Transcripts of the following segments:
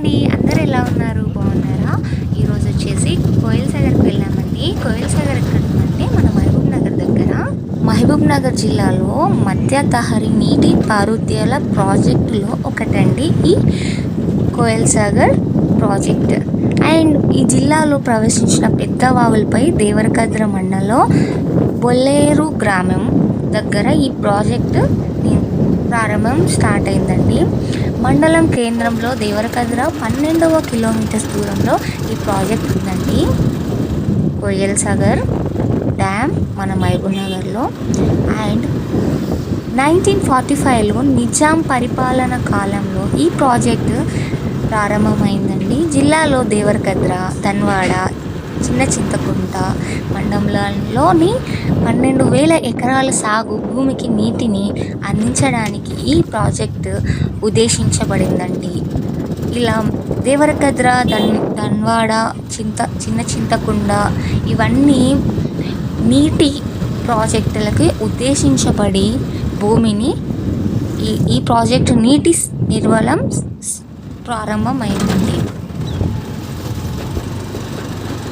అండి, అందరు ఎలా ఉన్నారు? బాగున్నారా? ఈరోజు వచ్చేసి కోయిల్ సాగర్కి వెళ్ళామండి. కోయిల్ సాగర్ ఎక్కడంటే మన మహబూబ్ నగర్ దగ్గర, మహబూబ్ నగర్ జిల్లాలో మధ్య తహరి నీటి పారుదల ప్రాజెక్టులో ఒకటండి ఈ కోయిల్ సాగర్ ప్రాజెక్ట్. అండ్ ఈ జిల్లాలో ప్రవేశించిన పెద్ద వాగులపై దేవరకద్ర మండలంలో బొల్లేరు గ్రామం దగ్గర ఈ ప్రాజెక్టు ప్రారంభం స్టార్ట్ అయిందండి. మండలం కేంద్రంలో దేవరకద్ర 12వ కిలోమీటర్స్ దూరంలో ఈ ప్రాజెక్ట్ ఉందండి. కోయిల్ సాగర్ డ్యామ్ మన మహబూబ్ నగర్లో. అండ్ 1945లో నిజాం పరిపాలన కాలంలో ఈ ప్రాజెక్టు ప్రారంభమైందండి. జిల్లాలో దేవరకద్ర, ధన్వాడ, చిన్న చింతకుంట మండలంలోని 12,000 ఎకరాల సాగు భూమికి నీటిని అందించడానికి ఈ ప్రాజెక్టు ఉద్దేశించబడిందండి. ఇలా దేవరకద్ర, ధన్వాడ, చిన్న చింతకుంట ఇవన్నీ నీటి ప్రాజెక్టులకి ఉద్దేశించబడి భూమిని ఈ ప్రాజెక్టు నీటి నిర్వహణ ప్రారంభమైందండి.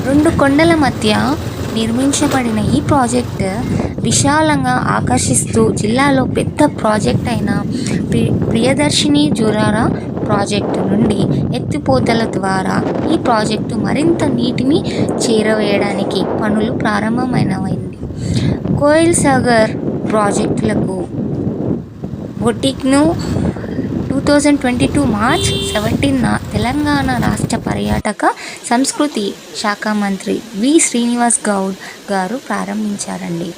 2 కొండల మధ్య నిర్మించబడిన ఈ ప్రాజెక్టు విశాలంగా ఆకర్షిస్తూ జిల్లాలో పెద్ద ప్రాజెక్ట్ అయిన ప్రియదర్శిని జూరాల ప్రాజెక్టు నుండి ఎత్తిపోతల ద్వారా ఈ ప్రాజెక్టు మరింత నీటిని చేరవేయడానికి పనులు ప్రారంభమైనవైంది. కోయిల్ సాగర్ ప్రాజెక్టులకు బొటిక్ను 2022 మార్చ్ 17న తెలంగాణ రాష్ట్ర పర్యాటక సంస్కృతి శాఖ మంత్రి వి. శ్రీనివాస్ గౌడ్ గారు ప్రారంభించారండి.